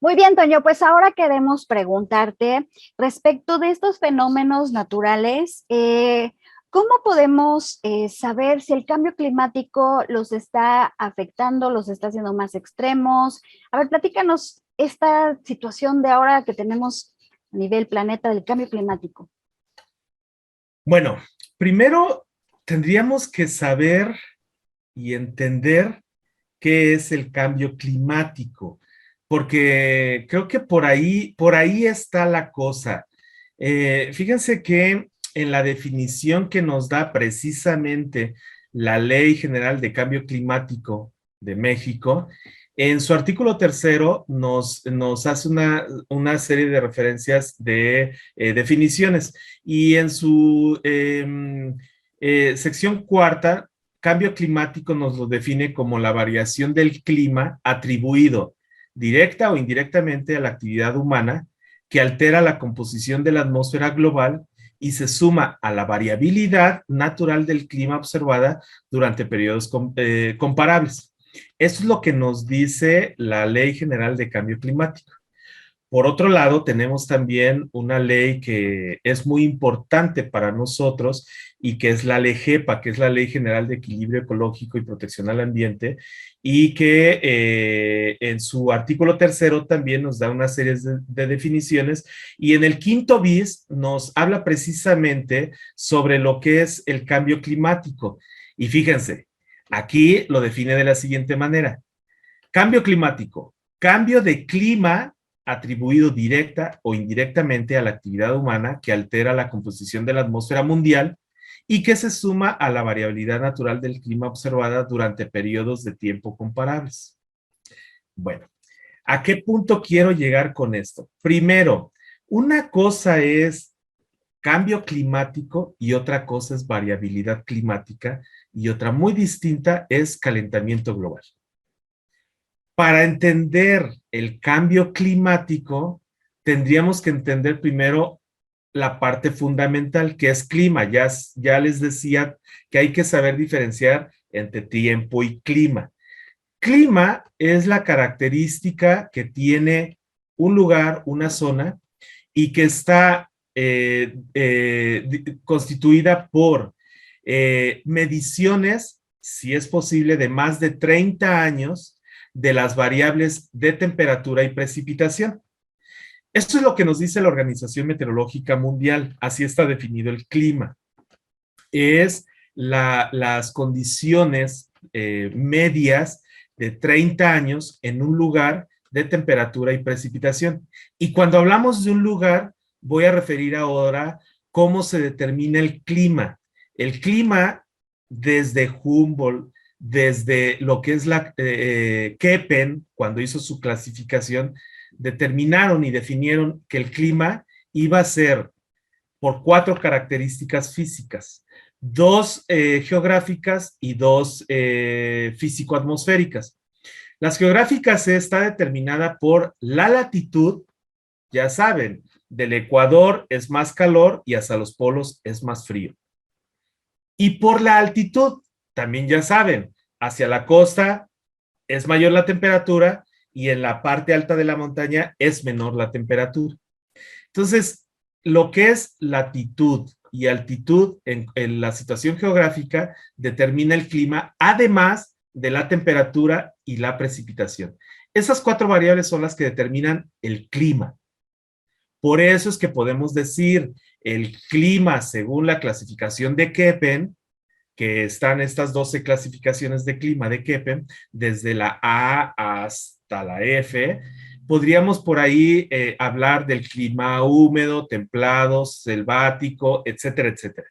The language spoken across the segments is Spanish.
Muy bien, Toño, pues ahora queremos preguntarte respecto de estos fenómenos naturales, ¿cómo podemos saber si el cambio climático los está afectando, los está haciendo más extremos? A ver, platícanos esta situación de ahora que tenemos a nivel planeta del cambio climático. Bueno, primero tendríamos que saber y entender qué es el cambio climático, porque creo que por ahí está la cosa. Fíjense que en la definición que nos da precisamente la Ley General de Cambio Climático de México, en su artículo tercero nos hace una serie de referencias de definiciones y en su sección cuarta, cambio climático nos lo define como la variación del clima atribuido directa o indirectamente a la actividad humana que altera la composición de la atmósfera global y se suma a la variabilidad natural del clima observada durante periodos comparables. Esto es lo que nos dice la Ley General de Cambio Climático. Por otro lado, tenemos también una ley que es muy importante para nosotros y que es la ley GEPA, que es la Ley General de Equilibrio Ecológico y Protección al Ambiente, y que en su artículo tercero también nos da una serie de definiciones, y en el quinto bis nos habla precisamente sobre lo que es el cambio climático. Y fíjense, aquí lo define de la siguiente manera. Cambio climático, cambio de clima atribuido directa o indirectamente a la actividad humana que altera la composición de la atmósfera mundial y que se suma a la variabilidad natural del clima observada durante periodos de tiempo comparables. Bueno, ¿a qué punto quiero llegar con esto? Primero, una cosa es cambio climático y otra cosa es variabilidad climática y otra muy distinta es calentamiento global. Para entender el cambio climático, tendríamos que entender primero la parte fundamental que es clima. Ya les decía que hay que saber diferenciar entre tiempo y clima. Clima es la característica que tiene un lugar, una zona, y que está constituida por mediciones, si es posible, de más de 30 años de las variables de temperatura y precipitación. Esto es lo que nos dice la Organización Meteorológica Mundial, así está definido el clima. Es las condiciones medias de 30 años en un lugar de temperatura y precipitación. Y cuando hablamos de un lugar, voy a referir ahora cómo se determina el clima. El clima desde Humboldt, desde lo que es la Köppen, cuando hizo su clasificación, determinaron y definieron que el clima iba a ser por 4 características físicas, 2 geográficas y 2 físico-atmosféricas. Las geográficas está determinada por la latitud, ya saben, del Ecuador es más calor y hasta los polos es más frío. Y por la altitud, también ya saben, hacia la costa es mayor la temperatura y en la parte alta de la montaña es menor la temperatura. Entonces, lo que es latitud y altitud en la situación geográfica determina el clima, además de la temperatura y la precipitación. Esas 4 variables son las que determinan el clima. Por eso es que podemos decir el clima según la clasificación de Köppen, que están estas 12 clasificaciones de clima de Köppen, desde la A hasta la F. Podríamos por ahí hablar del clima húmedo, templado, selvático, etcétera, etcétera.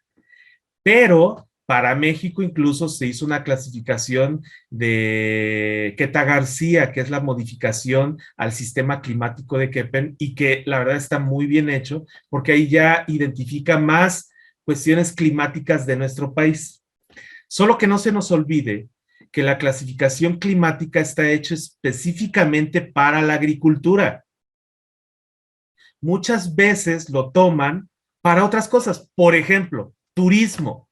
Pero para México incluso se hizo una clasificación de Queta García, que es la modificación al sistema climático de Köppen y que la verdad está muy bien hecho porque ahí ya identifica más cuestiones climáticas de nuestro país. Solo que no se nos olvide que la clasificación climática está hecha específicamente para la agricultura. Muchas veces lo toman para otras cosas, por ejemplo, turismo.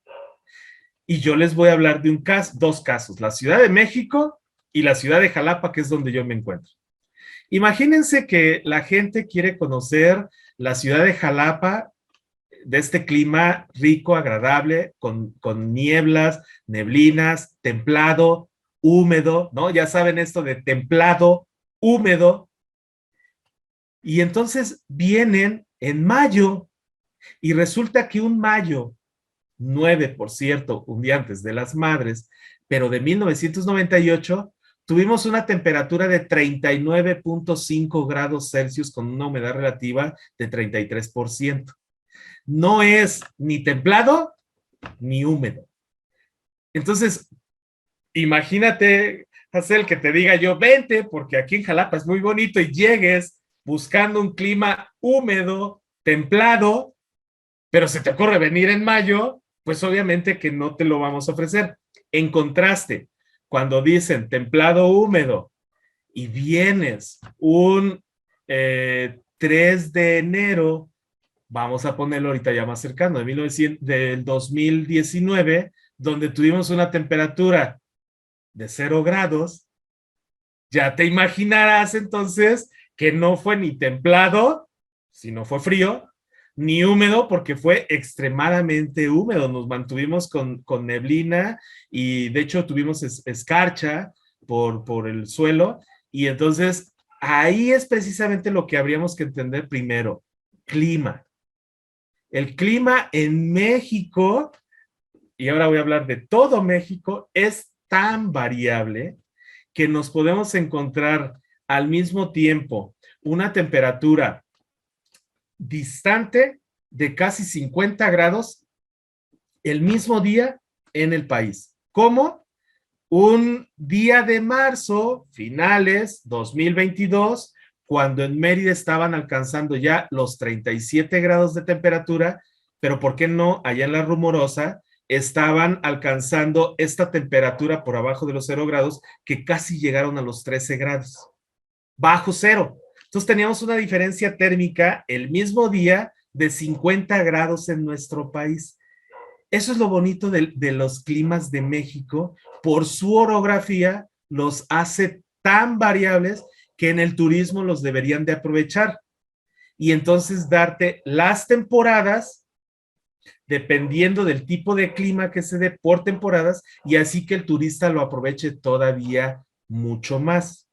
Y yo les voy a hablar de dos casos, la Ciudad de México y la ciudad de Jalapa, que es donde yo me encuentro. Imagínense que la gente quiere conocer la ciudad de Jalapa, de este clima rico, agradable, con nieblas, neblinas, templado, húmedo, ¿no? Ya saben esto de templado, húmedo. Y entonces vienen en mayo y resulta que un mayo 9, por cierto, un día antes de las Madres, pero de 1998, tuvimos una temperatura de 39.5 grados Celsius con una humedad relativa de 33%. No es ni templado ni húmedo. Entonces, imagínate, Hazel, que te diga yo, vente, porque aquí en Jalapa es muy bonito y llegues buscando un clima húmedo, templado, pero se te ocurre venir en mayo, pues obviamente que no te lo vamos a ofrecer. En contraste, cuando dicen templado húmedo y vienes un 3 de enero, vamos a ponerlo ahorita ya más cercano, del 2019, donde tuvimos una temperatura de 0 grados, ya te imaginarás entonces que no fue ni templado, sino fue frío, ni húmedo porque fue extremadamente húmedo. Nos mantuvimos con neblina y de hecho tuvimos escarcha por el suelo y entonces ahí es precisamente lo que habríamos que entender primero. Clima. El clima en México, y ahora voy a hablar de todo México, es tan variable que nos podemos encontrar al mismo tiempo una temperatura distante de casi 50 grados el mismo día en el país. ¿Cómo? Un día de marzo, finales 2022, cuando en Mérida estaban alcanzando ya los 37 grados de temperatura, pero ¿por qué no allá en La Rumorosa estaban alcanzando esta temperatura por abajo de los 0 grados que casi llegaron a los 13 grados? Bajo cero. Entonces teníamos una diferencia térmica el mismo día de 50 grados en nuestro país. Eso es lo bonito de los climas de México. Por su orografía los hace tan variables que en el turismo los deberían de aprovechar. Y entonces darte las temporadas dependiendo del tipo de clima que se dé por temporadas y así que el turista lo aproveche todavía mucho más.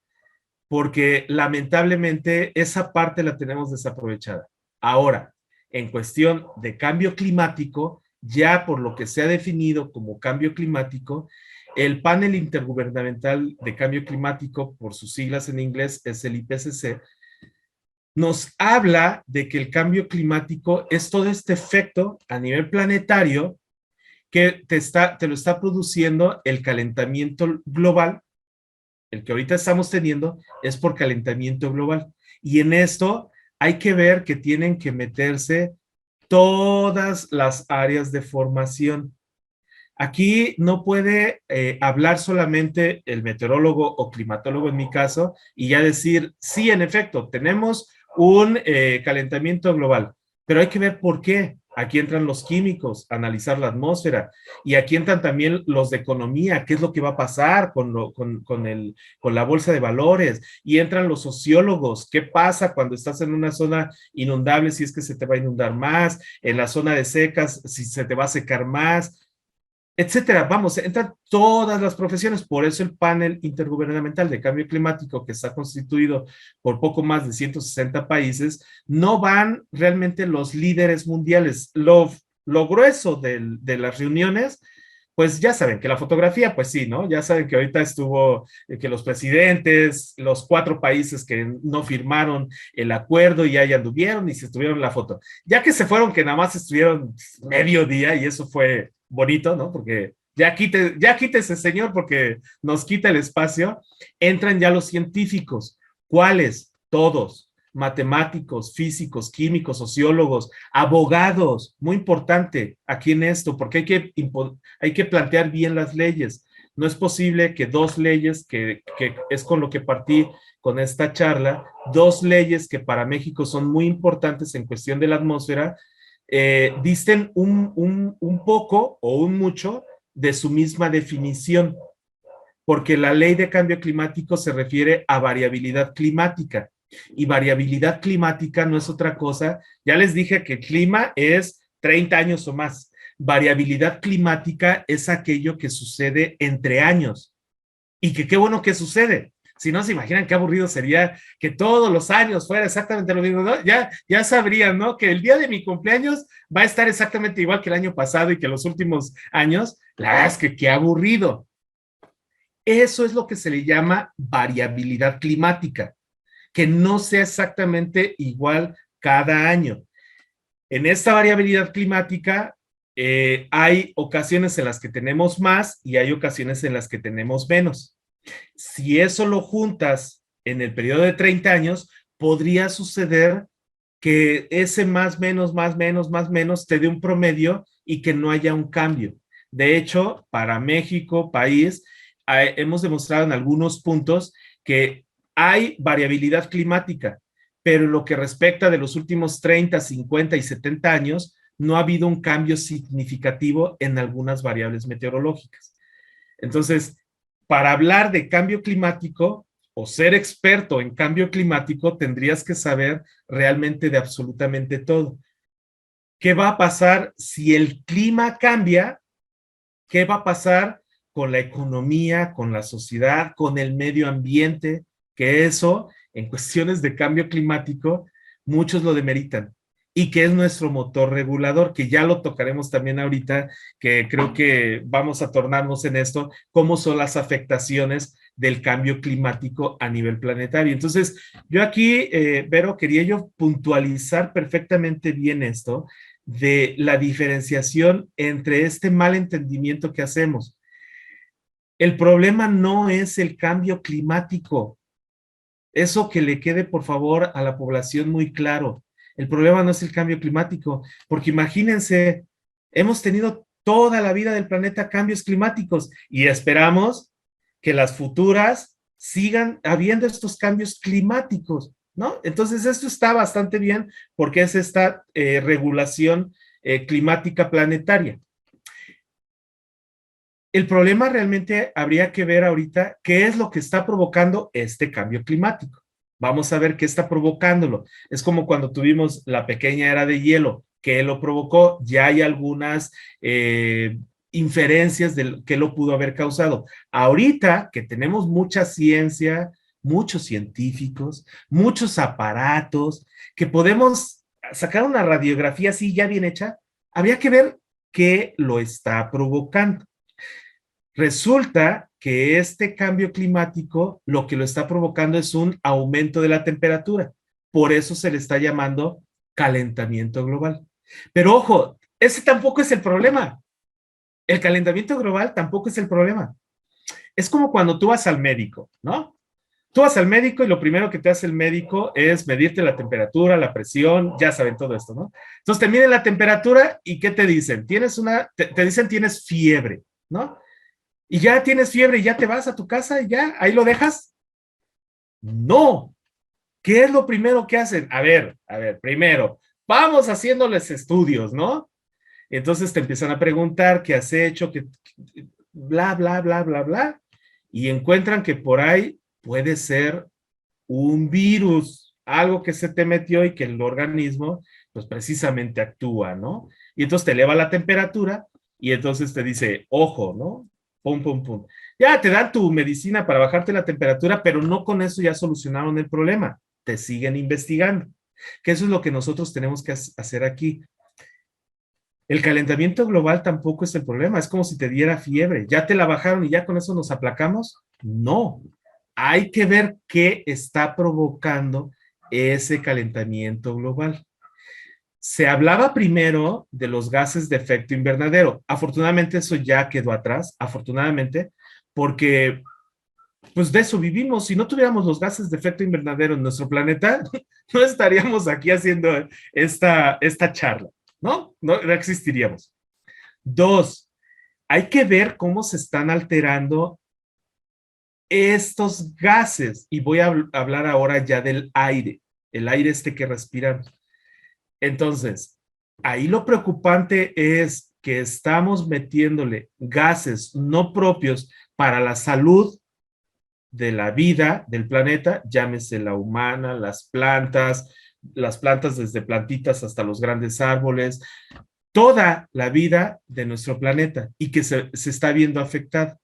Porque lamentablemente esa parte la tenemos desaprovechada. Ahora, en cuestión de cambio climático, ya por lo que se ha definido como cambio climático, el panel intergubernamental de cambio climático, por sus siglas en inglés, es el IPCC, nos habla de que el cambio climático es todo este efecto a nivel planetario que te lo está produciendo el calentamiento global. El que ahorita estamos teniendo es por calentamiento global. Y en esto hay que ver que tienen que meterse todas las áreas de formación. Aquí no puede hablar solamente el meteorólogo o climatólogo en mi caso y ya decir, sí, en efecto, tenemos un calentamiento global, pero hay que ver por qué. Aquí entran los químicos, analizar la atmósfera, y aquí entran también los de economía, qué es lo que va a pasar con la bolsa de valores, y entran los sociólogos, qué pasa cuando estás en una zona inundable, si es que se te va a inundar más, en la zona de secas, si se te va a secar más, etcétera. Vamos, entran todas las profesiones, por eso el panel intergubernamental de cambio climático, que está constituido por poco más de 160 países, no van realmente los líderes mundiales. Lo grueso de las reuniones, pues ya saben que la fotografía, pues sí, ¿no? Ya saben que ahorita estuvo que los presidentes, los 4 países que no firmaron el acuerdo y ahí anduvieron y se estuvieron en la foto. Ya que se fueron, que nada más estuvieron medio día y eso fue bonito, ¿no? Porque ya quítese, señor, porque nos quita el espacio. Entran ya los científicos. ¿Cuáles? Todos. Matemáticos, físicos, químicos, sociólogos, abogados. Muy importante aquí en esto, porque hay que plantear bien las leyes. No es posible que 2 leyes, que es con lo que partí con esta charla, 2 leyes que para México son muy importantes en cuestión de la atmósfera, disten un poco o un mucho de su misma definición. porque la ley de cambio climático se refiere a variabilidad climática. Y variabilidad climática no es otra cosa. Ya les dije que el clima es 30 años o más. Variabilidad climática es aquello que sucede entre años. Y que qué bueno que sucede. Si no se imaginan qué aburrido sería que todos los años fuera exactamente lo mismo, ¿no? Ya sabrían, ¿no? Que el día de mi cumpleaños va a estar exactamente igual que el año pasado y que los últimos años. La verdad es que qué aburrido. Eso es lo que se le llama variabilidad climática, que no sea exactamente igual cada año. En esta variabilidad climática hay ocasiones en las que tenemos más y hay ocasiones en las que tenemos menos. Si eso lo juntas en el periodo de 30 años, podría suceder que ese más, menos, más, menos, más, menos te dé un promedio y que no haya un cambio. De hecho, para México, país, hemos demostrado en algunos puntos que hay variabilidad climática, pero en lo que respecta de los últimos 30, 50 y 70 años, no ha habido un cambio significativo en algunas variables meteorológicas. Entonces, para hablar de cambio climático o ser experto en cambio climático, tendrías que saber realmente de absolutamente todo. ¿Qué va a pasar si el clima cambia? ¿Qué va a pasar con la economía, con la sociedad, con el medio ambiente? Que eso, en cuestiones de cambio climático, muchos lo demeritan. Y que es nuestro motor regulador, que ya lo tocaremos también ahorita, que creo que vamos a tornarnos en esto, cómo son las afectaciones del cambio climático a nivel planetario. Entonces, yo aquí, Vero, quería yo puntualizar perfectamente bien esto, de la diferenciación entre este mal entendimiento que hacemos. El problema no es el cambio climático. Eso que le quede, por favor, a la población muy claro. El problema no es el cambio climático, porque imagínense, hemos tenido toda la vida del planeta cambios climáticos y esperamos que las futuras sigan habiendo estos cambios climáticos, ¿no? Entonces, esto está bastante bien porque es esta regulación climática planetaria. El problema realmente habría que ver ahorita qué es lo que está provocando este cambio climático. Vamos a ver qué está provocándolo. Es como cuando tuvimos la pequeña era de hielo, ¿qué lo provocó? Ya hay algunas inferencias de qué lo pudo haber causado. Ahorita que tenemos mucha ciencia, muchos científicos, muchos aparatos, que podemos sacar una radiografía así ya bien hecha, habría que ver qué lo está provocando. Resulta que este cambio climático lo que lo está provocando es un aumento de la temperatura. Por eso se le está llamando calentamiento global. Pero ojo, ese tampoco es el problema. El calentamiento global tampoco es el problema. Es como cuando tú vas al médico, ¿no? Tú vas al médico y lo primero que te hace el médico es medirte la temperatura, la presión, ya saben todo esto, ¿no? Entonces te miden la temperatura y ¿qué te dicen? Te dicen tienes fiebre, ¿no? Y ya tienes fiebre y ya te vas a tu casa y ya, ahí lo dejas. No. ¿Qué es lo primero que hacen? A ver, primero, vamos haciéndoles estudios, ¿no? Entonces te empiezan a preguntar qué has hecho, bla, bla, bla, bla, bla, y encuentran que por ahí puede ser un virus, algo que se te metió y que el organismo, pues precisamente actúa, ¿no? Y entonces te eleva la temperatura y entonces te dice, ojo, ¿no? Pum, pum, pum. Ya te dan tu medicina para bajarte la temperatura, pero no con eso ya solucionaron el problema. Te siguen investigando. Que eso es lo que nosotros tenemos que hacer aquí. El calentamiento global tampoco es el problema. Es como si te diera fiebre. ¿Ya te la bajaron y ya con eso nos aplacamos? No. Hay que ver qué está provocando ese calentamiento global. Se hablaba primero de los gases de efecto invernadero. Afortunadamente eso ya quedó atrás, afortunadamente, porque pues de eso vivimos. Si no tuviéramos los gases de efecto invernadero en nuestro planeta, no estaríamos aquí haciendo esta charla, ¿no? No existiríamos. Dos, hay que ver cómo se están alterando estos gases. Y voy a hablar ahora ya del aire, el aire este que respiramos. Entonces, ahí lo preocupante es que estamos metiéndole gases no propios para la salud de la vida del planeta, llámese la humana, las plantas desde plantitas hasta los grandes árboles, toda la vida de nuestro planeta y que se está viendo afectada.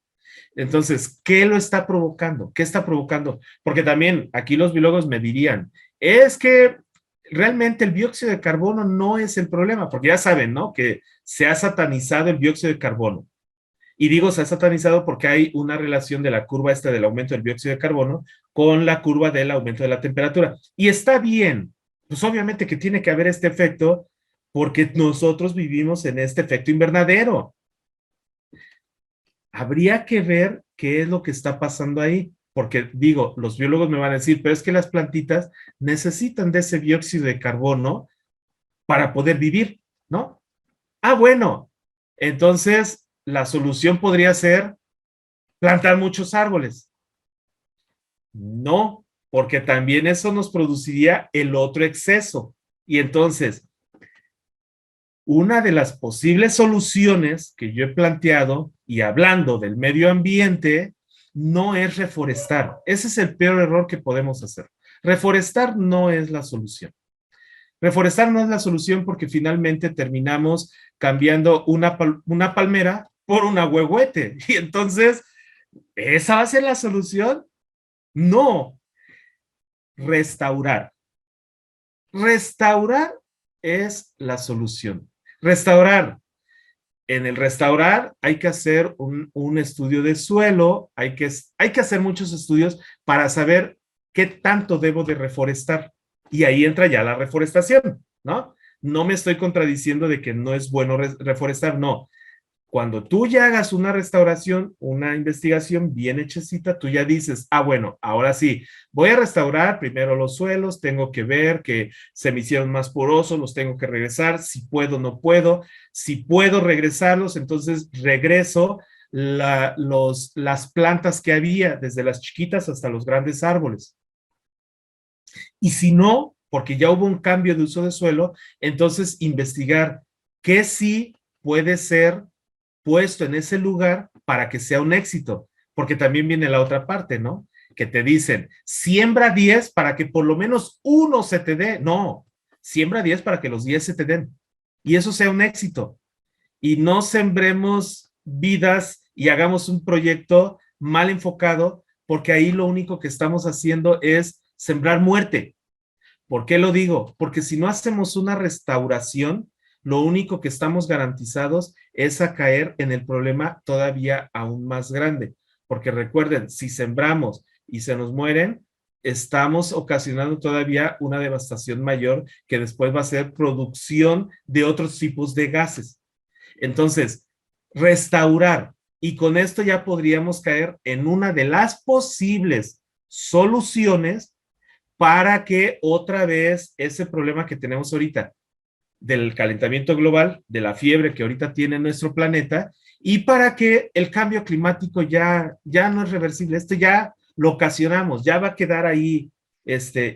Entonces, ¿qué lo está provocando? ¿Qué está provocando? Porque también aquí los biólogos me dirían, es que realmente el dióxido de carbono no es el problema, porque ya saben, ¿no? Que se ha satanizado el dióxido de carbono. Y digo, se ha satanizado porque hay una relación de la curva esta del aumento del dióxido de carbono con la curva del aumento de la temperatura. Y está bien, pues obviamente que tiene que haber este efecto porque nosotros vivimos en este efecto invernadero. Habría que ver qué es lo que está pasando ahí, porque digo, los biólogos me van a decir, pero es que las plantitas necesitan de ese dióxido de carbono para poder vivir, ¿no? Ah, bueno, entonces la solución podría ser plantar muchos árboles. No, porque también eso nos produciría el otro exceso. Y entonces, una de las posibles soluciones que yo he planteado, y hablando del medio ambiente, no es reforestar. Ese es el peor error que podemos hacer. Reforestar no es la solución. Reforestar no es la solución porque finalmente terminamos cambiando una palmera por un ahuehuete. Y entonces, ¿esa va a ser la solución? No. Restaurar. Restaurar es la solución. Restaurar. En el restaurar hay que hacer un estudio de suelo, hay que hacer muchos estudios para saber qué tanto debo de reforestar. Y ahí entra ya la reforestación, ¿no? No me estoy contradiciendo de que no es bueno reforestar, no. Cuando tú ya hagas una restauración, una investigación bien hechecita, tú ya dices, ah, bueno, ahora sí, voy a restaurar primero los suelos, tengo que ver que se me hicieron más porosos, los tengo que regresar, si puedo, no puedo, si puedo regresarlos, entonces regreso las plantas que había, desde las chiquitas hasta los grandes árboles. Y si no, porque ya hubo un cambio de uso de suelo, entonces investigar qué sí puede ser puesto en ese lugar para que sea un éxito, porque también viene la otra parte, ¿no? Que te dicen, siembra 10 para que por lo menos uno se te dé. No, siembra 10 para que los 10 se te den. Y eso sea un éxito. Y no sembremos vidas y hagamos un proyecto mal enfocado, porque ahí lo único que estamos haciendo es sembrar muerte. ¿Por qué lo digo? Porque si no hacemos una restauración, lo único que estamos garantizados es a caer en el problema todavía aún más grande. Porque recuerden, si sembramos y se nos mueren, estamos ocasionando todavía una devastación mayor que después va a ser producción de otros tipos de gases. Entonces, restaurar, y con esto ya podríamos caer en una de las posibles soluciones para que otra vez ese problema que tenemos ahorita del calentamiento global, de la fiebre que ahorita tiene nuestro planeta, y para que el cambio climático ya no es reversible, esto ya lo ocasionamos, ya va a quedar ahí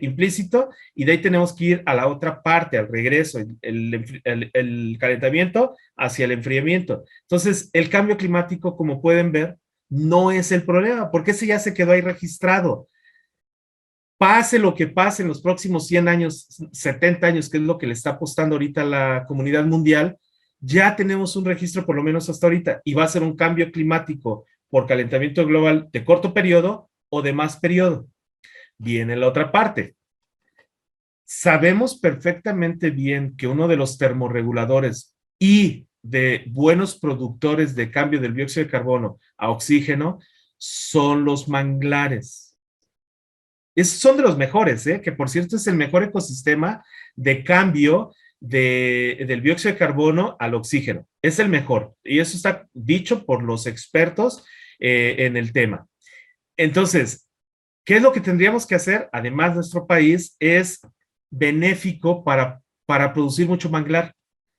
implícito, y de ahí tenemos que ir a la otra parte, al regreso, el calentamiento hacia el enfriamiento. Entonces, el cambio climático, como pueden ver, no es el problema, porque ese ya se quedó ahí registrado. Pase lo que pase en los próximos 100 años, 70 años, que es lo que le está apostando ahorita la comunidad mundial, ya tenemos un registro por lo menos hasta ahorita, y va a ser un cambio climático por calentamiento global de corto periodo o de más periodo. Viene la otra parte. Sabemos perfectamente bien que uno de los termorreguladores y de buenos productores de cambio del dióxido de carbono a oxígeno son los manglares. Son de los mejores, que por cierto es el mejor ecosistema de cambio del dióxido de carbono al oxígeno. Es el mejor, y eso está dicho por los expertos en el tema. Entonces, ¿qué es lo que tendríamos que hacer? Además, nuestro país es benéfico para producir mucho manglar.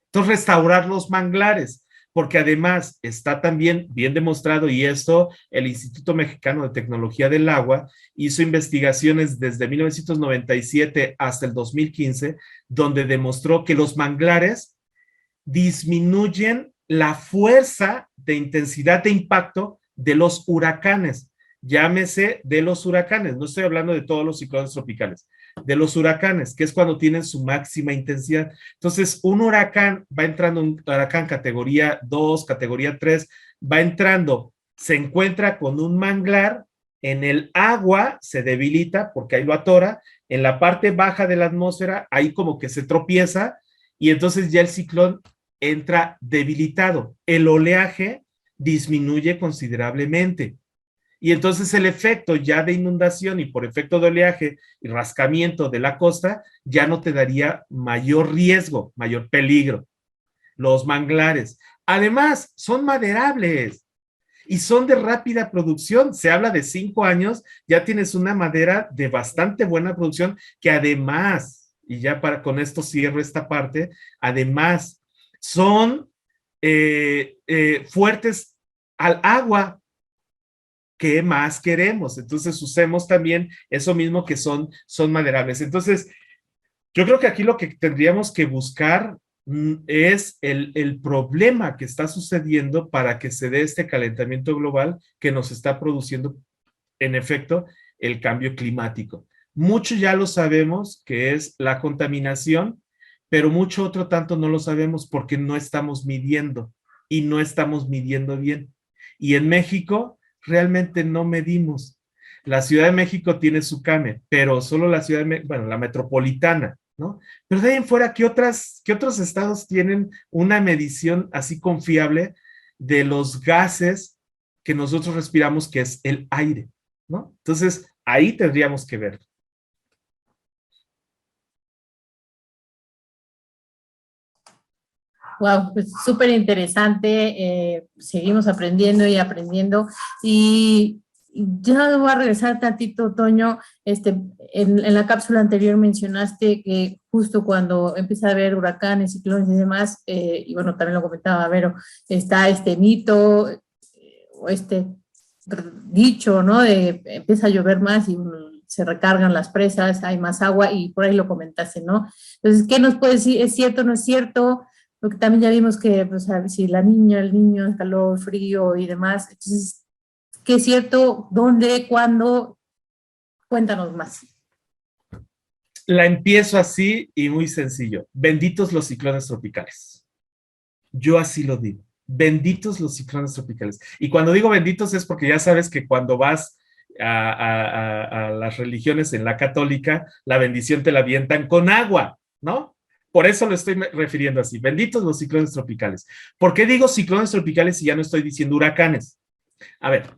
Entonces, restaurar los manglares, porque además está también bien demostrado, y esto el Instituto Mexicano de Tecnología del Agua hizo investigaciones desde 1997 hasta el 2015, donde demostró que los manglares disminuyen la fuerza de intensidad de impacto de los huracanes. llámese de los huracanes, no estoy hablando de todos los ciclones tropicales, de los huracanes, que es cuando tienen su máxima intensidad. Entonces, un huracán va entrando, un huracán categoría 2, categoría 3, va entrando, se encuentra con un manglar, en el agua se debilita porque ahí lo atora, en la parte baja de la atmósfera, ahí como que se tropieza y entonces ya el ciclón entra debilitado. El oleaje disminuye considerablemente. Y entonces el efecto ya de inundación y por efecto de oleaje y rascamiento de la costa ya no te daría mayor riesgo, mayor peligro. Los manglares. Además, son maderables y son de rápida producción. Se habla de 5 años, ya tienes una madera de bastante buena producción que además, y ya con esto cierro esta parte, además son fuertes al agua. ¿Qué más queremos? Entonces usemos también eso mismo que son maderables. Entonces, yo creo que aquí lo que tendríamos que buscar es el problema que está sucediendo para que se dé este calentamiento global que nos está produciendo, en efecto, el cambio climático. Mucho ya lo sabemos que es la contaminación, pero mucho otro tanto no lo sabemos porque no estamos midiendo y no estamos midiendo bien. Y en México realmente no medimos. La Ciudad de México tiene su CAME, pero solo la Ciudad de México, bueno, la metropolitana, ¿no? Pero de ahí en fuera, ¿qué otros estados tienen una medición así confiable de los gases que nosotros respiramos, que es el aire, ¿no? Entonces, ahí tendríamos que ver. Wow, pues súper interesante, seguimos aprendiendo y aprendiendo, y ya voy a regresar tantito, Toño. En la cápsula anterior mencionaste que justo cuando empieza a haber huracanes, ciclones y demás, y bueno, también lo comentaba Vero, está este mito, o dicho, ¿no? De empieza a llover más y se recargan las presas, hay más agua, y por ahí lo comentaste, ¿no? Entonces, ¿qué nos puede decir? ¿Es cierto o no es cierto? Porque también ya vimos que, pues, si la niña, el niño, el calor, frío y demás. Entonces, ¿qué es cierto? ¿Dónde? ¿Cuándo? Cuéntanos más. La empiezo así y muy sencillo. Benditos los ciclones tropicales. Yo así lo digo. Benditos los ciclones tropicales. Y cuando digo benditos es porque ya sabes que cuando vas a las religiones en la católica, la bendición te la avientan con agua, ¿no? Por eso lo estoy refiriendo así. Benditos los ciclones tropicales. ¿Por qué digo ciclones tropicales si ya no estoy diciendo huracanes? A ver,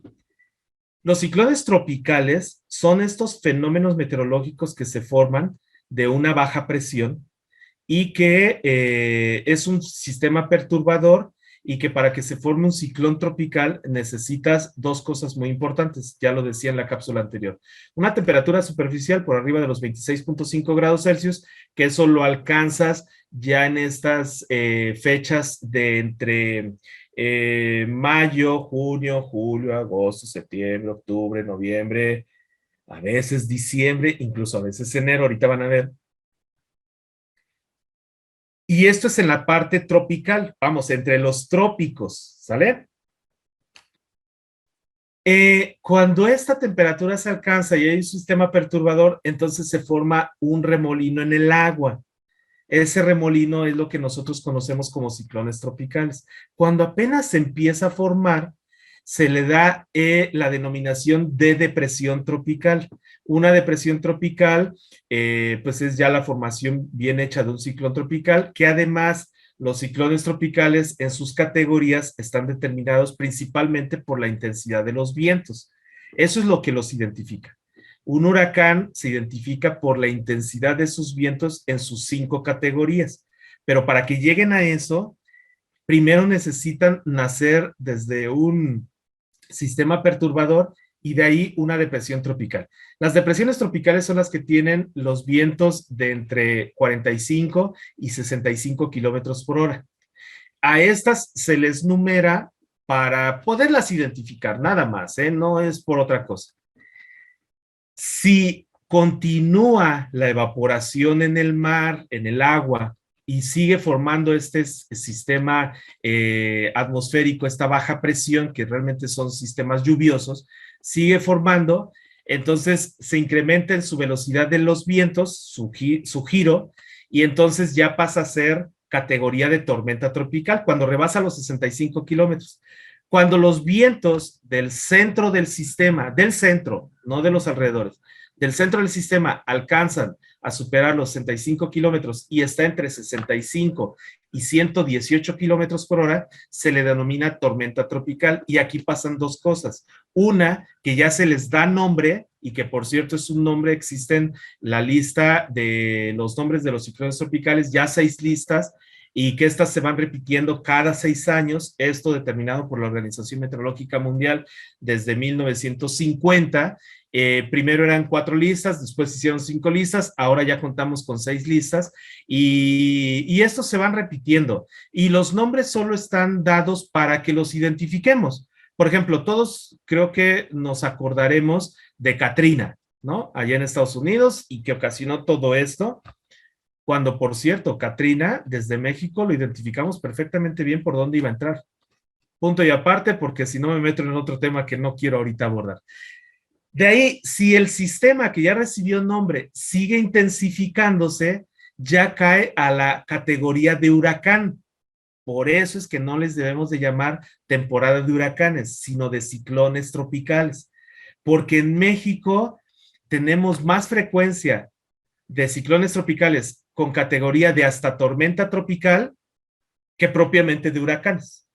los ciclones tropicales son estos fenómenos meteorológicos que se forman de una baja presión y que es un sistema perturbador, y que para que se forme un ciclón tropical necesitas dos cosas muy importantes, ya lo decía en la cápsula anterior. Una temperatura superficial por arriba de los 26.5 grados Celsius, que eso lo alcanzas ya en estas fechas de entre mayo, junio, julio, agosto, septiembre, octubre, noviembre, a veces diciembre, incluso a veces enero, ahorita van a ver. Y esto es en la parte tropical, vamos, entre los trópicos, ¿sale? Cuando esta temperatura se alcanza y hay un sistema perturbador, entonces se forma un remolino en el agua. Ese remolino es lo que nosotros conocemos como ciclones tropicales. Cuando apenas se empieza a formar, se le da la denominación de depresión tropical. Una depresión tropical, pues es ya la formación bien hecha de un ciclón tropical, que además los ciclones tropicales en sus categorías están determinados principalmente por la intensidad de los vientos. Eso es lo que los identifica. Un huracán se identifica por la intensidad de sus vientos en sus 5 categorías, pero para que lleguen a eso, primero necesitan nacer desde un sistema perturbador y de ahí una depresión tropical. Las depresiones tropicales son las que tienen los vientos de entre 45 y 65 kilómetros por hora. A estas se les numera para poderlas identificar, nada más, no es por otra cosa. Si continúa la evaporación en el mar, en el agua, y sigue formando este sistema atmosférico, esta baja presión, que realmente son sistemas lluviosos, sigue formando, entonces se incrementa en su velocidad de los vientos, su giro, y entonces ya pasa a ser categoría de tormenta tropical cuando rebasa los 65 kilómetros. Cuando los vientos del centro del sistema, del centro, no de los alrededores, del centro del sistema alcanzan a superar los 65 kilómetros y está entre 65 y 118 kilómetros por hora, se le denomina tormenta tropical. Y aquí pasan dos cosas. Una, que ya se les da nombre, y que por cierto es un nombre, existe en la lista de los nombres de los ciclones tropicales, ya 6 listas, y que estas se van repitiendo cada 6 años, esto determinado por la Organización Meteorológica Mundial desde 1950. Primero eran 4 listas, después hicieron 5 listas, ahora ya contamos con 6 listas, y estos se van repitiendo, y los nombres solo están dados para que los identifiquemos. Por ejemplo, todos creo que nos acordaremos de Katrina, ¿no? Allá en Estados Unidos, y que ocasionó todo esto. Cuando, por cierto, Katrina, desde México, lo identificamos perfectamente bien por dónde iba a entrar. Punto y aparte, porque si no me meto en otro tema que no quiero ahorita abordar. De ahí, si el sistema que ya recibió nombre sigue intensificándose, ya cae a la categoría de huracán. Por eso es que no les debemos de llamar temporada de huracanes, sino de ciclones tropicales. Porque en México tenemos más frecuencia de ciclones tropicales con categoría de hasta tormenta tropical que propiamente de huracanes.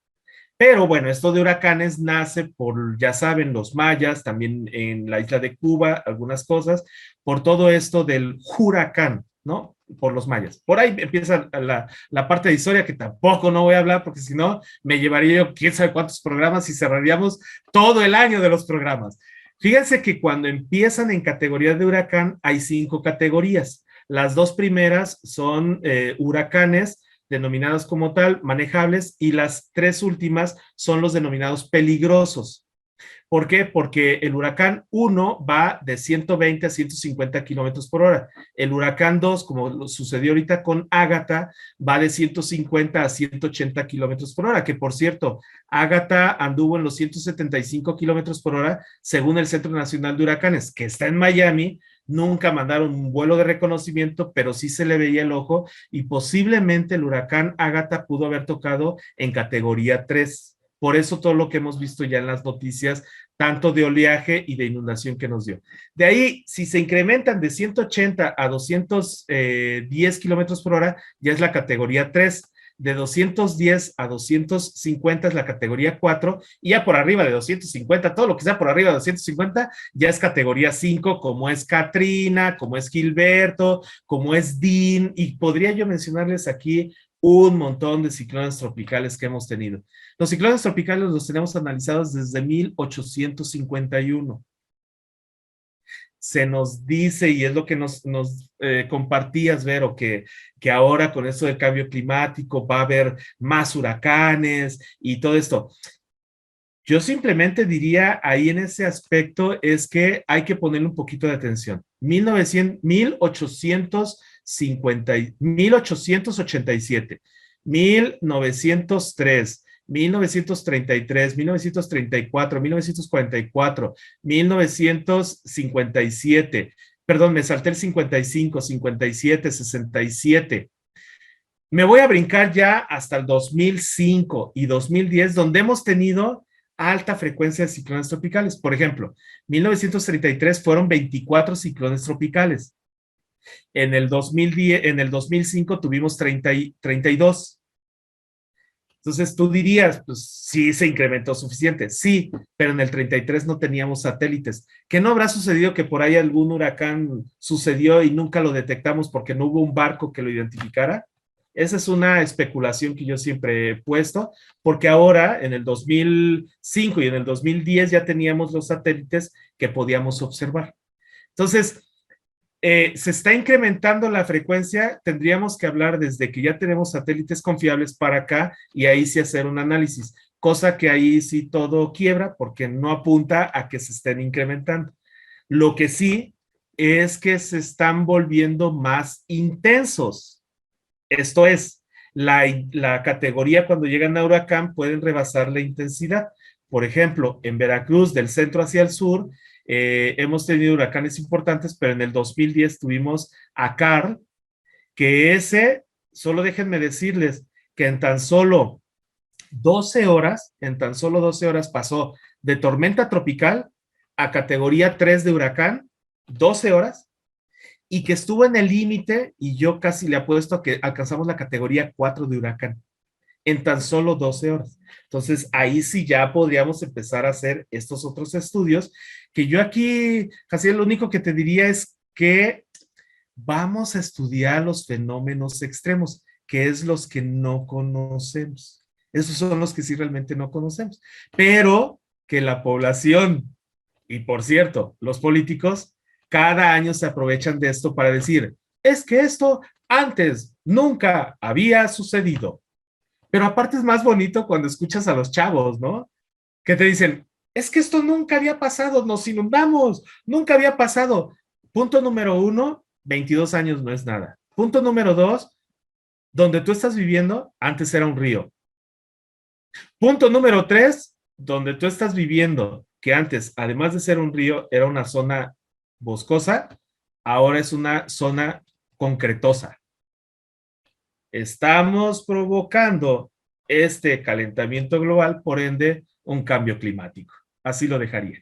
Pero bueno, esto de huracanes nace por, ya saben, los mayas, también en la isla de Cuba, algunas cosas, por todo esto del huracán, ¿no? Por los mayas. Por ahí empieza la parte de historia, que tampoco no voy a hablar, porque si no, me llevaría yo quién sabe cuántos programas y cerraríamos todo el año de los programas. Fíjense que cuando empiezan en categoría de huracán, hay 5 categorías. Las 2 primeras son huracanes, denominados como tal, manejables, y las 3 últimas son los denominados peligrosos. ¿Por qué? Porque el huracán 1 va de 120 a 150 kilómetros por hora. El huracán 2, como sucedió ahorita con Ágata, va de 150 a 180 kilómetros por hora, que por cierto, Ágata anduvo en los 175 kilómetros por hora, según el Centro Nacional de Huracanes, que está en Miami. Nunca mandaron un vuelo de reconocimiento, pero sí se le veía el ojo, y posiblemente el huracán Ágata pudo haber tocado en categoría 3. Por eso todo lo que hemos visto ya en las noticias, tanto de oleaje y de inundación que nos dio. De ahí, si se incrementan de 180 a 210 kilómetros por hora, ya es la categoría 3. De 210 a 250 es la categoría 4, y ya por arriba de 250, todo lo que sea por arriba de 250, ya es categoría 5, como es Katrina, como es Gilberto, como es Dean, y podría yo mencionarles aquí un montón de ciclones tropicales que hemos tenido. Los ciclones tropicales los tenemos analizados desde 1851. Se nos dice, y es lo que nos compartías, Vero, que ahora con esto del cambio climático va a haber más huracanes y todo esto. Yo simplemente diría ahí en ese aspecto es que hay que ponerle un poquito de atención. 1887, 1903, 1933, 1934, 1944, 1957, perdón, me salté el 55, 57, 67. Me voy a brincar ya hasta el 2005 y 2010, donde hemos tenido alta frecuencia de ciclones tropicales. Por ejemplo, 1933 fueron 24 ciclones tropicales. En el 2010, en el 2005 tuvimos 32. Entonces tú dirías, pues sí se incrementó suficiente, sí, pero en el 33 no teníamos satélites. ¿Que no habrá sucedido que por ahí algún huracán sucedió y nunca lo detectamos porque no hubo un barco que lo identificara? Esa es una especulación que yo siempre he puesto, porque ahora en el 2005 y en el 2010 ya teníamos los satélites que podíamos observar. Entonces, se está incrementando la frecuencia, tendríamos que hablar desde que ya tenemos satélites confiables para acá y ahí sí hacer un análisis, cosa que ahí sí todo quiebra porque no apunta a que se estén incrementando. Lo que sí es que se están volviendo más intensos. Esto es, la categoría cuando llegan a huracán pueden rebasar la intensidad. Por ejemplo, en Veracruz, del centro hacia el sur, hemos tenido huracanes importantes, pero en el 2010 tuvimos a Carl, que ese, solo déjenme decirles que en tan solo 12 horas, pasó de tormenta tropical a categoría 3 de huracán, 12 horas, y que estuvo en el límite, y yo casi le apuesto a que alcanzamos la categoría 4 de huracán en tan solo 12 horas. Entonces, ahí sí ya podríamos empezar a hacer estos otros estudios, que yo aquí, casi lo único que te diría es que vamos a estudiar los fenómenos extremos, que es los que no conocemos. Esos son los que sí realmente no conocemos. Pero que la población, y por cierto, los políticos, cada año se aprovechan de esto para decir, es que esto antes nunca había sucedido. Pero aparte es más bonito cuando escuchas a los chavos, ¿no? Que te dicen, es que esto nunca había pasado, nos inundamos, nunca había pasado. Punto número 1, 22 años no es nada. Punto número 2, donde tú estás viviendo, antes era un río. Punto número 3, donde tú estás viviendo, que antes, además de ser un río, era una zona boscosa, ahora es una zona concretosa. Estamos provocando este calentamiento global, por ende, un cambio climático. Así lo dejaría.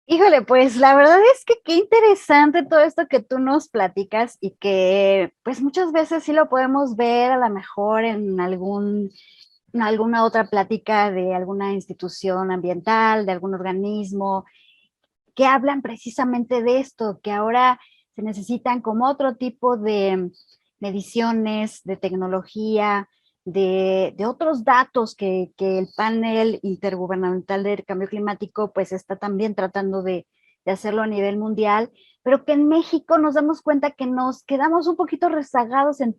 Híjole, pues la verdad es que qué interesante todo esto que tú nos platicas y que pues muchas veces sí lo podemos ver a lo mejor en alguna otra plática de alguna institución ambiental, de algún organismo, que hablan precisamente de esto, que ahora se necesitan como otro tipo de mediciones, de tecnología, de otros datos que el panel intergubernamental del cambio climático pues está también tratando de hacerlo a nivel mundial, pero que en México nos damos cuenta que nos quedamos un poquito rezagados en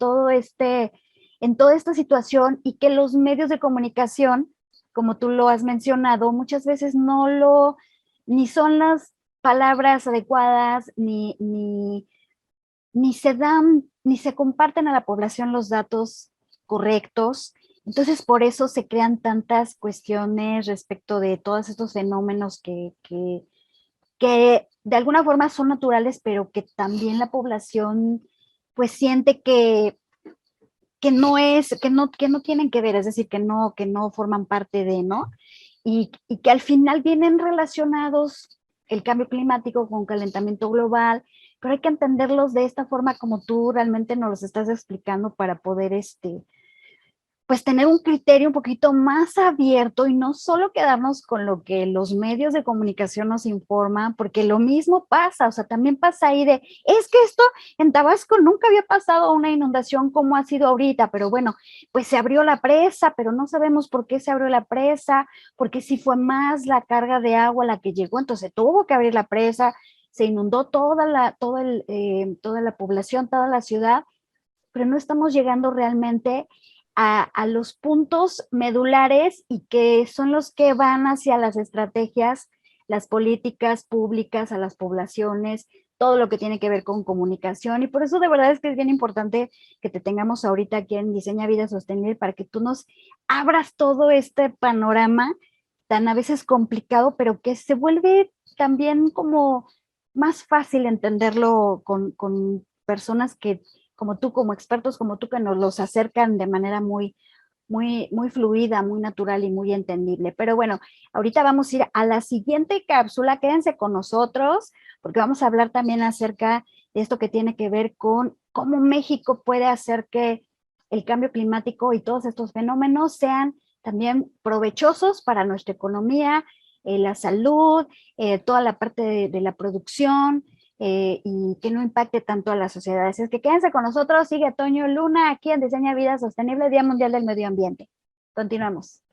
en toda esta situación y que los medios de comunicación, como tú lo has mencionado, muchas veces ni son las palabras adecuadas, ni se comparten a la población los datos correctos. Entonces, por eso se crean tantas cuestiones respecto de todos estos fenómenos que de alguna forma son naturales, pero que también la población pues siente que no tienen que ver, es decir, que no forman parte de, ¿no? Y que al final vienen relacionados el cambio climático con calentamiento global, pero hay que entenderlos de esta forma como tú realmente nos los estás explicando para poder pues tener un criterio un poquito más abierto y no solo quedarnos con lo que los medios de comunicación nos informan, porque lo mismo pasa, o sea, también pasa ahí es que esto en Tabasco nunca había pasado una inundación como ha sido ahorita, pero bueno, pues se abrió la presa, pero no sabemos por qué se abrió la presa, porque si fue más la carga de agua la que llegó, entonces tuvo que abrir la presa, se inundó toda la población, toda la ciudad, pero no estamos llegando realmente a los puntos medulares y que son los que van hacia las estrategias, las políticas públicas, a las poblaciones, todo lo que tiene que ver con comunicación. Y por eso de verdad es que es bien importante que te tengamos ahorita aquí en Diseña Vida Sostenible para que tú nos abras todo este panorama tan a veces complicado, pero que se vuelve también como más fácil entenderlo con personas que como tú, como expertos como tú, que nos los acercan de manera muy fluida, muy natural y muy entendible. Pero bueno, ahorita vamos a ir a la siguiente cápsula. Quédense con nosotros porque vamos a hablar también acerca de esto que tiene que ver con cómo México puede hacer que el cambio climático y todos estos fenómenos sean también provechosos para nuestra economía, la salud, toda la parte de la producción, y que no impacte tanto a la sociedad. Así es que quédense con nosotros, sigue Toño Luna aquí en Diseña Vida Sostenible, Día Mundial del Medio Ambiente. Continuamos.